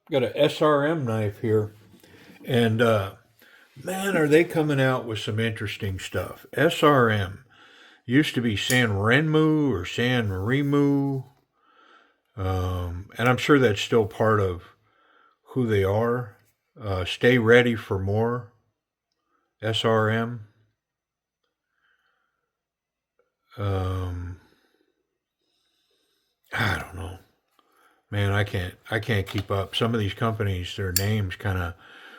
Got a SRM knife here, and man, are they coming out with some interesting stuff. SRM used to be San Renmu or San Remu, and I'm sure that's still part of who they are. Stay ready for more SRM. Um, I don't know, man. I can't keep up. Some of these companies, their names kind of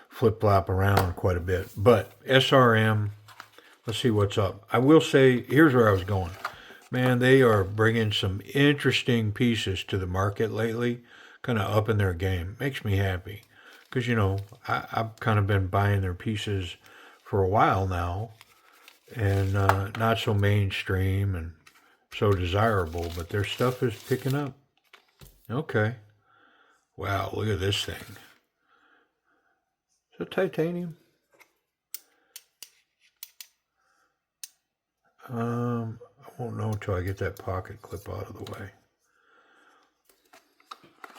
flip flop around quite a bit. But SRM, let's see what's up. I will say, here's where I was going. Man, they are bringing some interesting pieces to the market lately, kind of upping their game. Makes me happy because, I've kind of been buying their pieces for a while now and not so mainstream and so desirable, but their stuff is picking up. Okay. Wow, look at this thing. Is it titanium? I won't know until I get that pocket clip out of the way.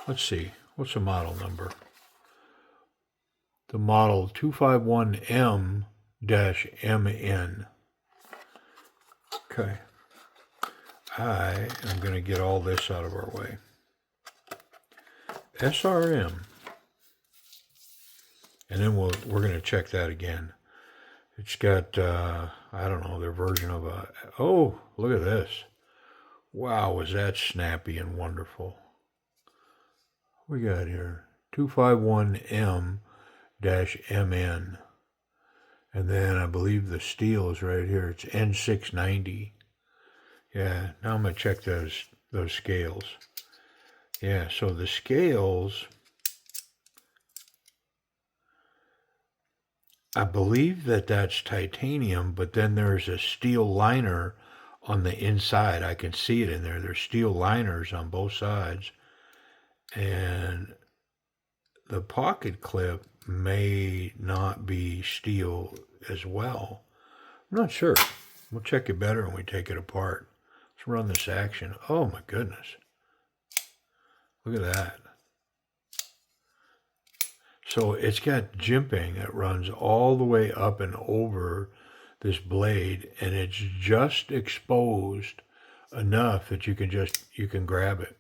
Let's see. What's the model number? The model 251M MN. Okay. I am going to get all this out of our way. SRM. And then we're going to check that again. It's got, I don't know, their version of a, oh, look at this. Wow, is that snappy and wonderful. What we got here? 251M MN. And then I believe the steel is right here. It's N690. Yeah, now I'm going to check those scales. Yeah, so the scales, I believe that's titanium, but then there's a steel liner on the inside. I can see it in there. There's steel liners on both sides. And the pocket clip may not be steel as well. I'm not sure. We'll check it better when we take it apart. Let's run this action. Oh my goodness. Look at that. So it's got jimping that runs all the way up and over this blade, and it's just exposed enough that you can grab it.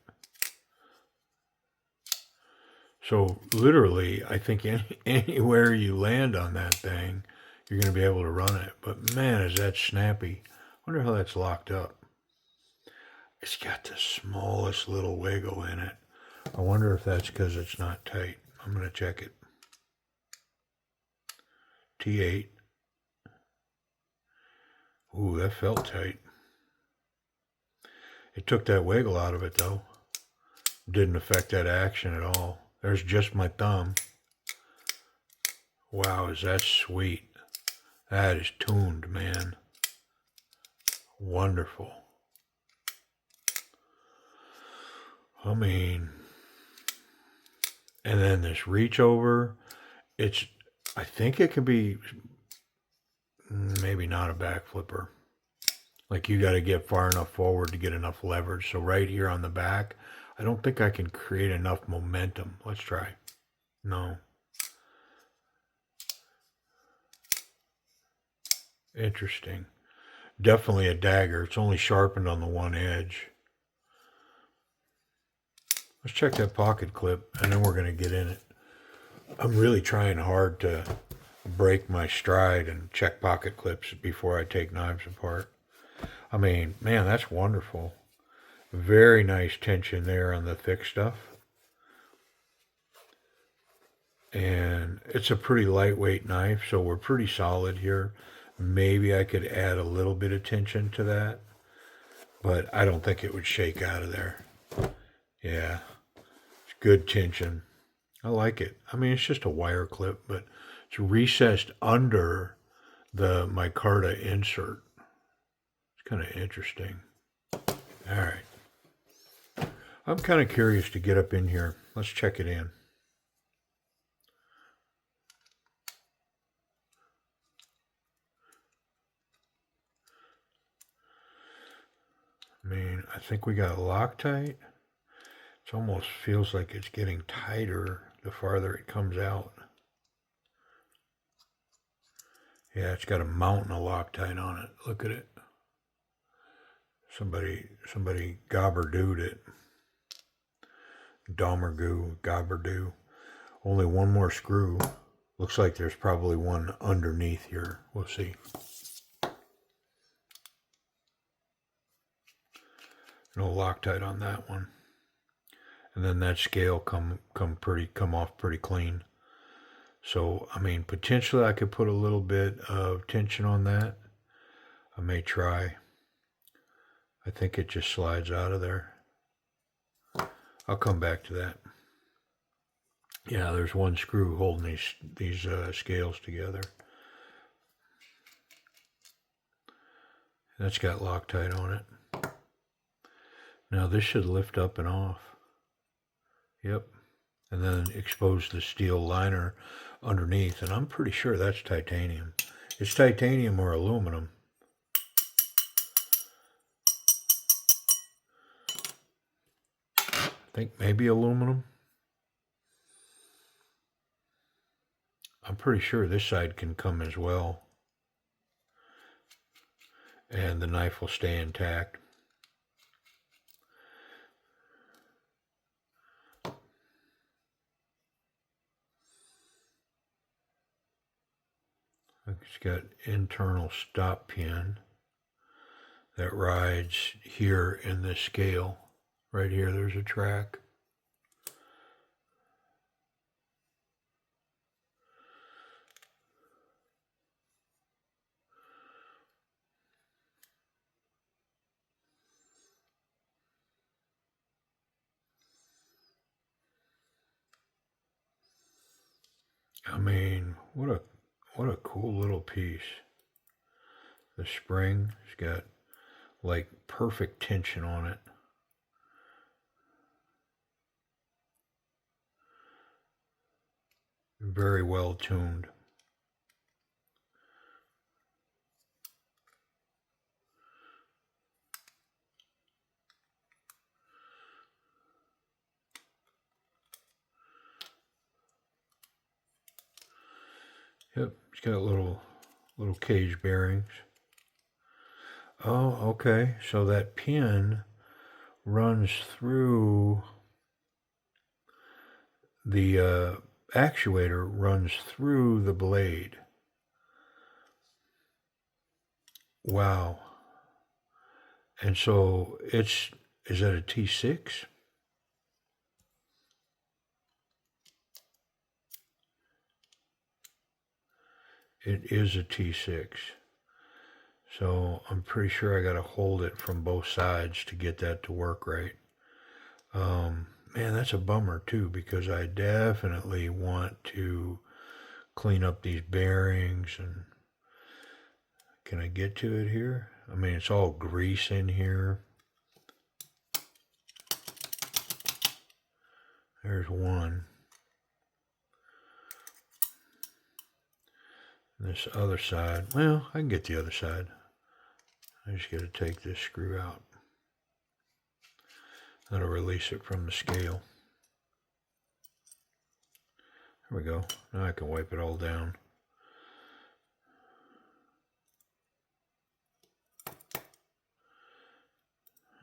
So literally, I think anywhere you land on that thing, you're going to be able to run it. But man, is that snappy. I wonder how that's locked up. It's got the smallest little wiggle in it. I wonder if that's because it's not tight. I'm going to check it. T8. Ooh, that felt tight. It took that wiggle out of it though. Didn't affect that action at all. There's just my thumb. Wow, is that sweet. That is tuned, man. Wonderful. I mean, and then this reach over, I think it can be maybe not a back flipper. Like you got to get far enough forward to get enough leverage. So right here on the back, I don't think I can create enough momentum. Let's try. No. Interesting. Definitely a dagger. It's only sharpened on the one edge. Let's check that pocket clip and then we're going to get in it. I'm really trying hard to break my stride and check pocket clips before I take knives apart. I mean, man, that's wonderful. Very nice tension there on the thick stuff. And it's a pretty lightweight knife, so we're pretty solid here. Maybe I could add a little bit of tension to that, but I don't think it would shake out of there. Yeah, it's good tension. I like it. I mean, it's just a wire clip, but it's recessed under the micarta insert. It's kind of interesting. All right. I'm kind of curious to get up in here. Let's check it in. I think we got Loctite. It almost feels like it's getting tighter the farther it comes out. Yeah, it's got a mountain of Loctite on it. Look at it. Somebody gobberdooed it. Domergoo, gobberdoo. Only one more screw. Looks like there's probably one underneath here. We'll see. No Loctite on that one. And then that scale come off pretty clean. So I mean, potentially I could put a little bit of tension on that. I may try. I think it just slides out of there. I'll come back to that. Yeah, there's one screw holding these scales together. That's got Loctite on it. Now this should lift up and off. Yep. And then expose the steel liner underneath. And I'm pretty sure that's titanium. It's titanium or aluminum. I think maybe aluminum. I'm pretty sure this side can come as well. And the knife will stay intact. It's got internal stop pin that rides here in this scale. Right here, there's a track. I mean, what a cool little piece. The spring has got like perfect tension on it. Very well tuned. Yep, it's got little cage bearings. Oh, okay. So that pin runs through the actuator runs through the blade. Wow. And so is that a T6? It is a T6. So I'm pretty sure I got to hold it from both sides to get that to work right. Man, that's a bummer too, because I definitely want to clean up these bearings. And can I get to it here? I mean, it's all grease in here. There's one. This other side, well, I can get the other side. I just got to take this screw out. That'll release it from the scale. There we go. Now I can wipe it all down.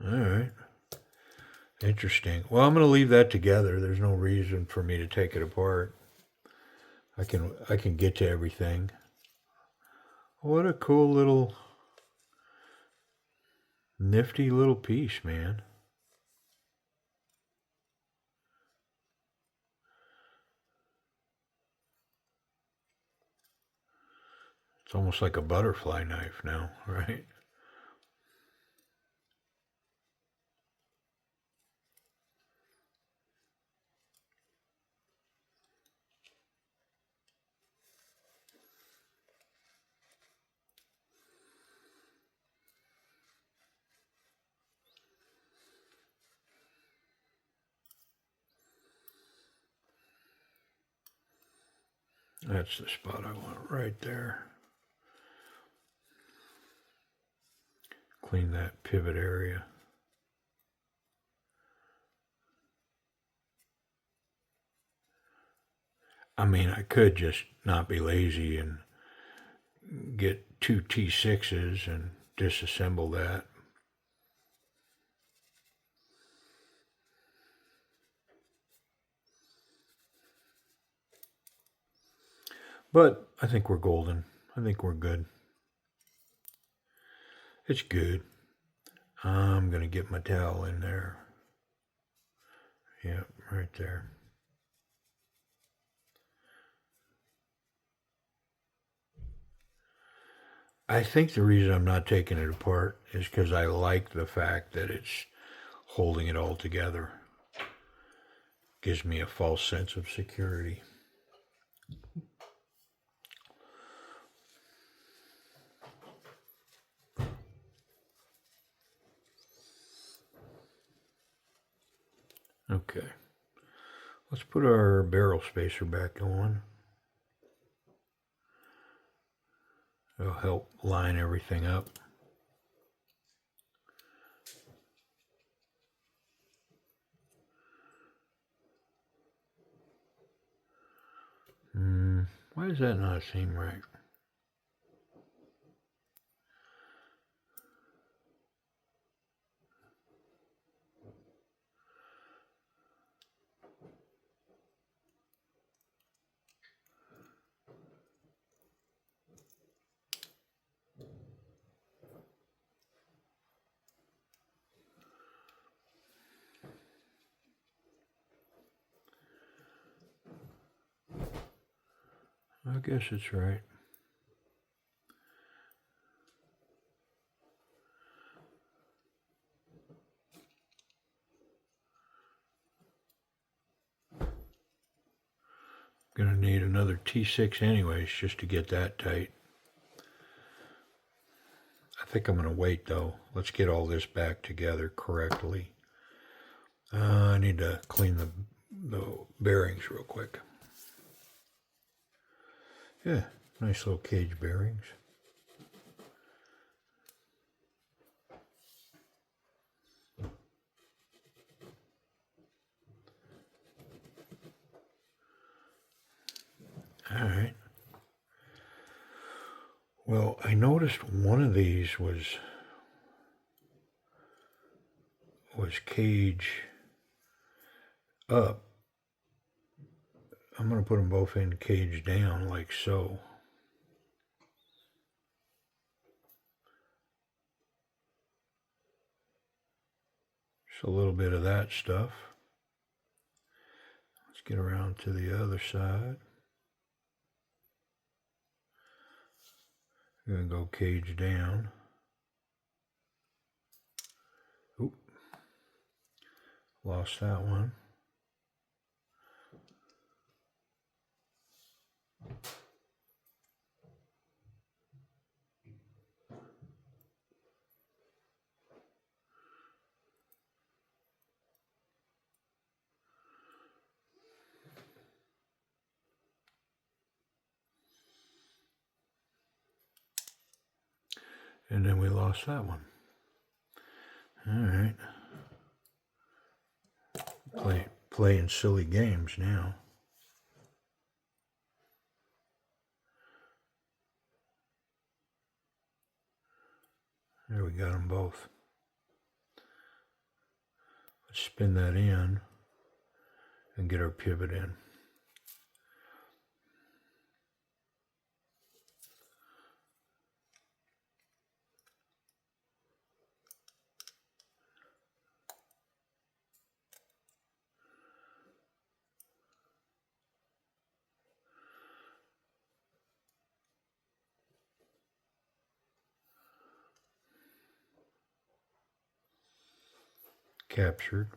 All right. Interesting. Well, I'm going to leave that together. There's no reason for me to take it apart. I can get to everything. What a cool little, nifty little piece, man. It's almost like a butterfly knife now, right? That's the spot I want right there. Clean that pivot area. I mean, I could just not be lazy and get two T6s and disassemble that. But I think we're golden. I think we're good. It's good. I'm going to get my towel in there. Yep, right there. I think the reason I'm not taking it apart is because I like the fact that it's holding it all together. Gives me a false sense of security. Okay. Let's put our barrel spacer back on. It'll help line everything up. Why does that not seem right? I guess it's right. Gonna need another T6 anyways just to get that tight. I think I'm gonna wait though. Let's get all this back together correctly. I need to clean the bearings real quick. Yeah, nice little cage bearings. All right. Well, I noticed one of these was cage up. I'm going to put them both in cage down like so. Just a little bit of that stuff. Let's get around to the other side. I'm going to go cage down. Oop. Lost that one. And then we lost that one. All right. Playing silly games now. There we got them both. Let's spin that in and get our pivot in. Captured.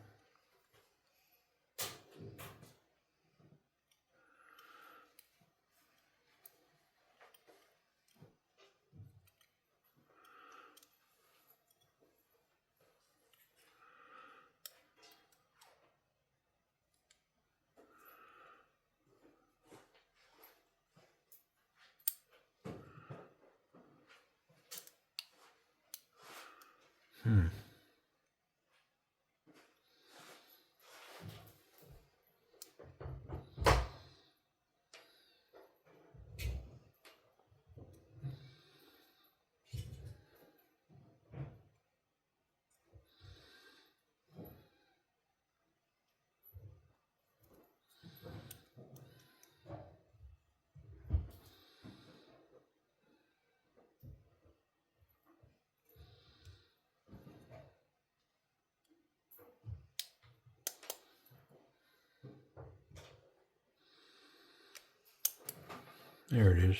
There it is.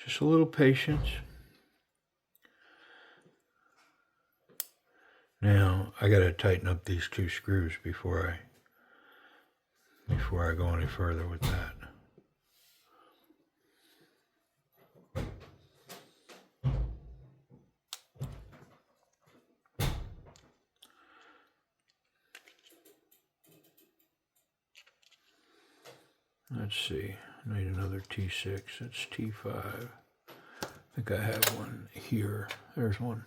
Just a little patience. Now I got to tighten up these two screws before I go any further with that. Let's see. I need another T6. That's T5. I think I have one here. There's one.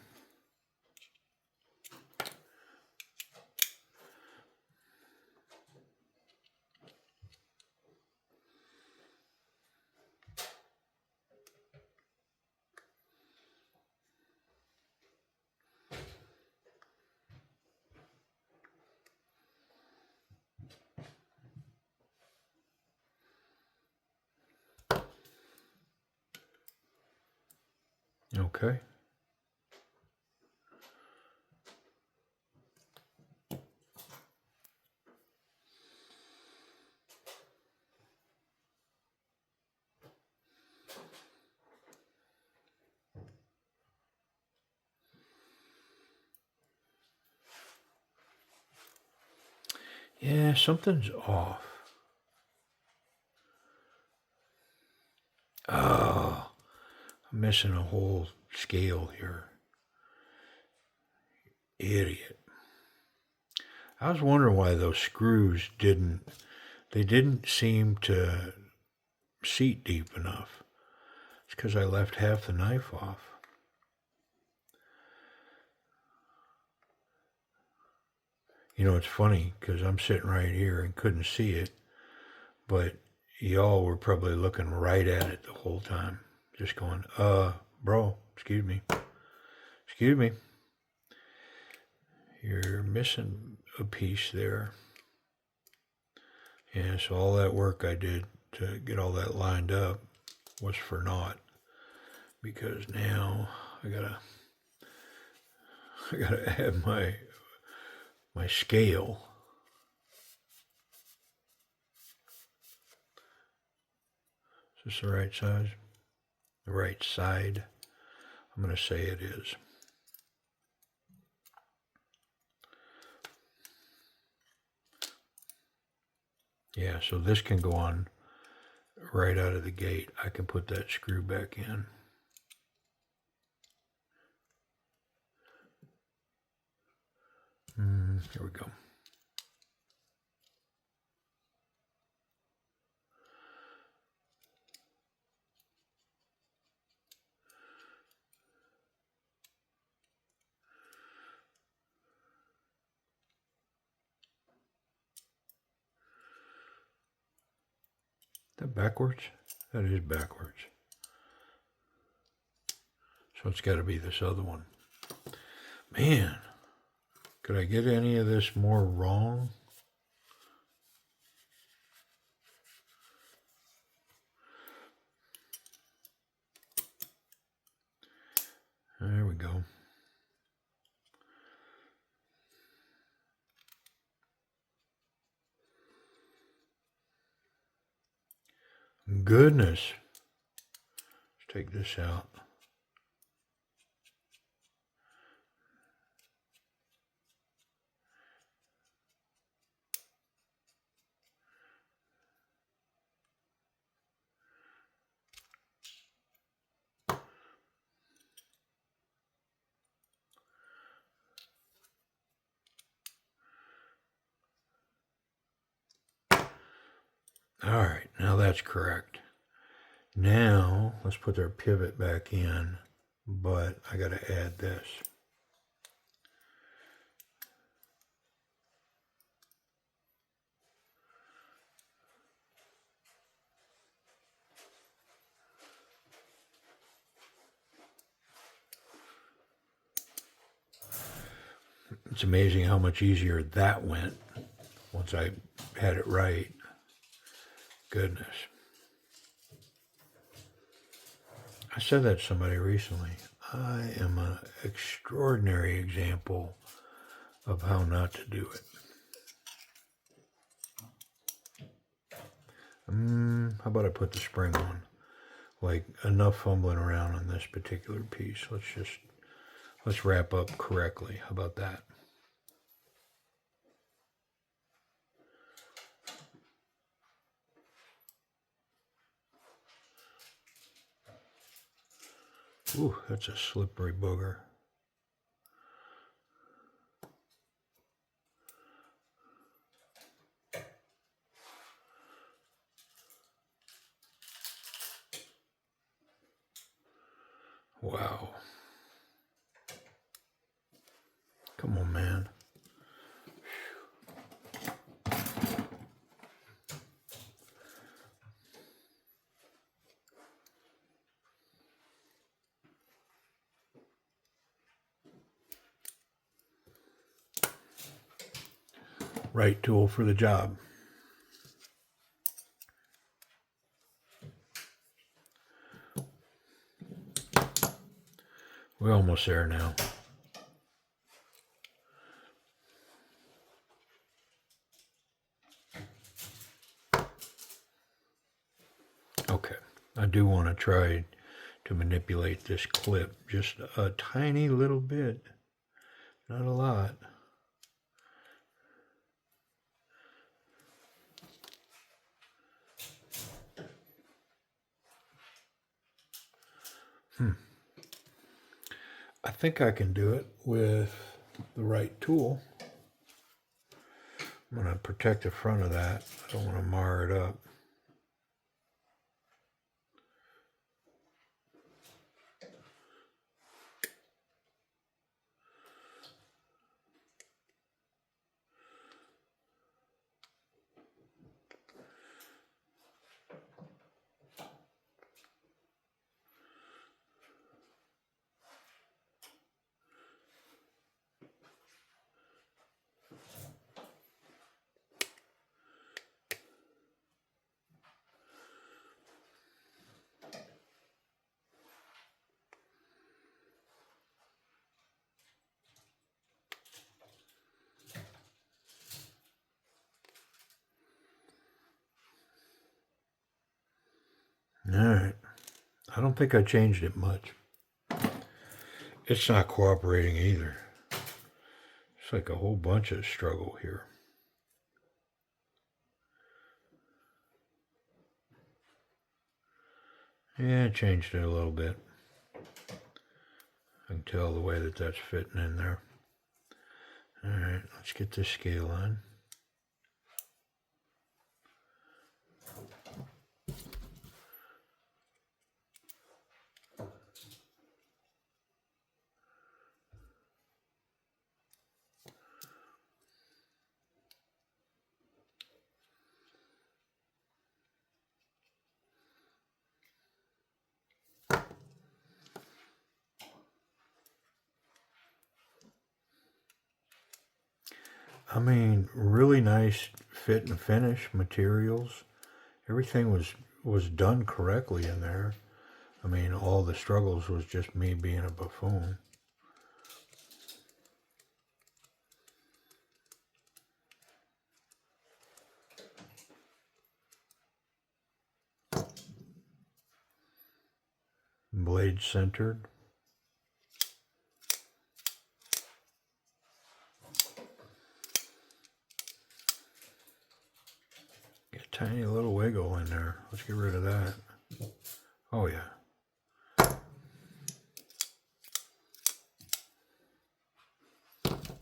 Okay. Yeah, something's off. Oh, I'm missing a whole scale here. Idiot. I was wondering why those screws didn't seem to seat deep enough. It's because I left half the knife off. You know, it's funny because I'm sitting right here and couldn't see it, but y'all were probably looking right at it the whole time. Just going, bro, excuse me. You're missing a piece there. Yeah, so all that work I did to get all that lined up was for naught. Because now I gotta add my scale. Is this the right size? The right side? I'm gonna say it is. Yeah, so this can go on right out of the gate. I can put that screw back in. Here we go. Is that backwards? That is backwards. So it's got to be this other one. Man, could I get any of this more wrong? There we go. Goodness. Let's take this out. All right, now that's correct. Now, let's put our pivot back in, but I got to add this. It's amazing how much easier that went once I had it right. Goodness. I said that to somebody recently. I am an extraordinary example of how not to do it. How about I put the spring on? Like, enough fumbling around on this particular piece. Let's wrap up correctly. How about that? Ooh, that's a slippery booger. Wow. Come on, man. Right tool for the job. We're almost there now. Okay, I do want to try to manipulate this clip just a tiny little bit, not a lot. I think I can do it with the right tool. I'm going to protect the front of that. I don't want to mar it up. All right. I don't think I changed it much. It's not cooperating either. It's like a whole bunch of struggle here. Yeah, I changed it a little bit. I can tell the way that that's fitting in there. All right, let's get this scale on. I mean, really nice fit and finish materials. Everything was done correctly in there. I mean, all the struggles was just me being a buffoon. Blade centered. Get a tiny little wiggle in there. Let's get rid of that. Oh yeah.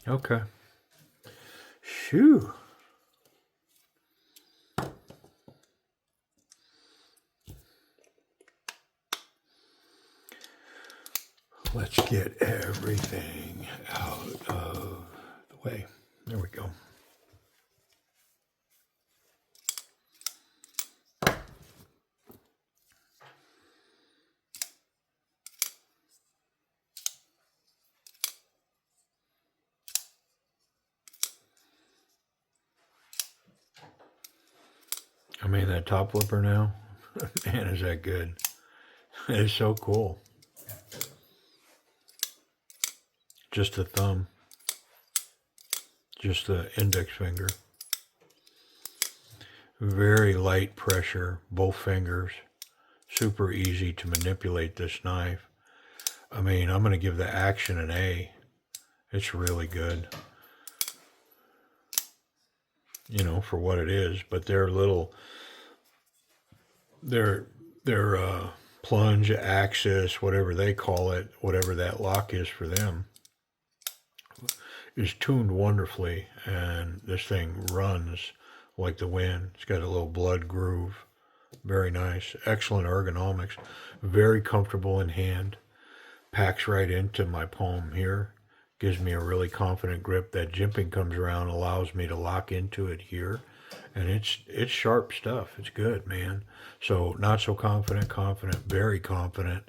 Okay. Shoo. Let's get everything out of the way. There we go. I mean, that top flipper now, man, is that good. It is so cool. Just the thumb. Just the index finger. Very light pressure, both fingers. Super easy to manipulate this knife. I mean, I'm going to give the action an A. It's really good, you know, for what it is. But their little, their plunge axis, whatever they call it, whatever that lock is for them, is tuned wonderfully, and this thing runs like the wind. It's got a little blood groove. Very nice. Excellent ergonomics. Very comfortable in hand. Packs right into my palm here. Gives me a really confident grip. That jimping comes around, allows me to lock into it here. And it's sharp stuff. It's good, man. So not so confident, confident, very confident.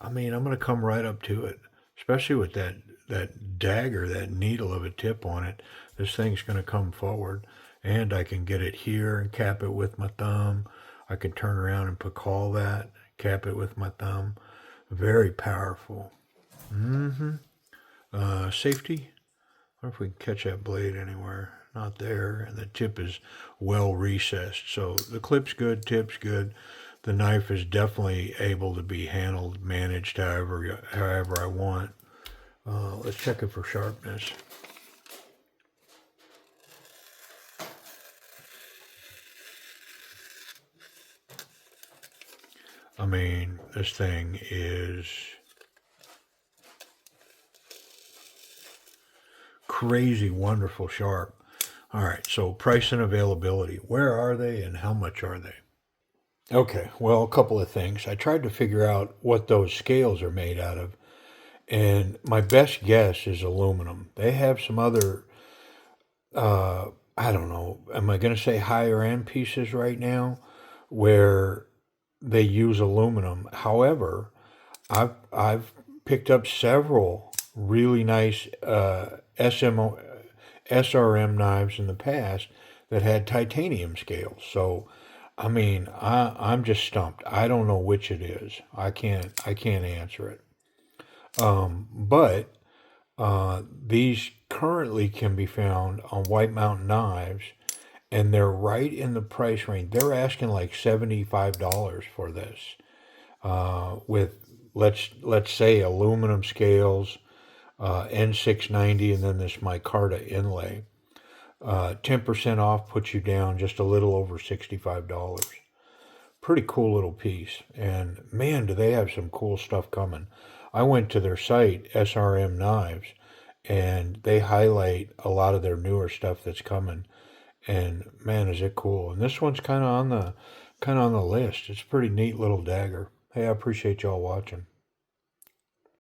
I mean, I'm gonna come right up to it, especially with that dagger, that needle of a tip on it. This thing's gonna come forward, and I can get it here and cap it with my thumb. I can turn around and call that, cap it with my thumb. Very powerful. Safety. I wonder if we can catch that blade anywhere. Not there. And the tip is well recessed. So the clip's good, tip's good. The knife is definitely able to be handled, managed however I want. Let's check it for sharpness. I mean, this thing is crazy, wonderful sharp. All right, so price and availability. Where are they and how much are they? Okay, well, a couple of things. I tried to figure out what those scales are made out of, and my best guess is aluminum. They have some other, I don't know, am I going to say higher end pieces right now where they use aluminum? However, I've picked up several really nice SRM knives in the past that had titanium scales. So, I mean, I'm just stumped. I don't know which it is. I can't answer it. But these currently can be found on White Mountain Knives, and they're right in the price range. They're asking like $75 for this, with let's say aluminum scales, N690, and then this micarta inlay. 10% off puts you down just a little over $65. Pretty cool little piece. And man, do they have some cool stuff coming. I went to their site, SRM Knives, and they highlight a lot of their newer stuff that's coming. And man, is it cool. And this one's kind of on the list. It's a pretty neat little dagger. Hey, I appreciate y'all watching.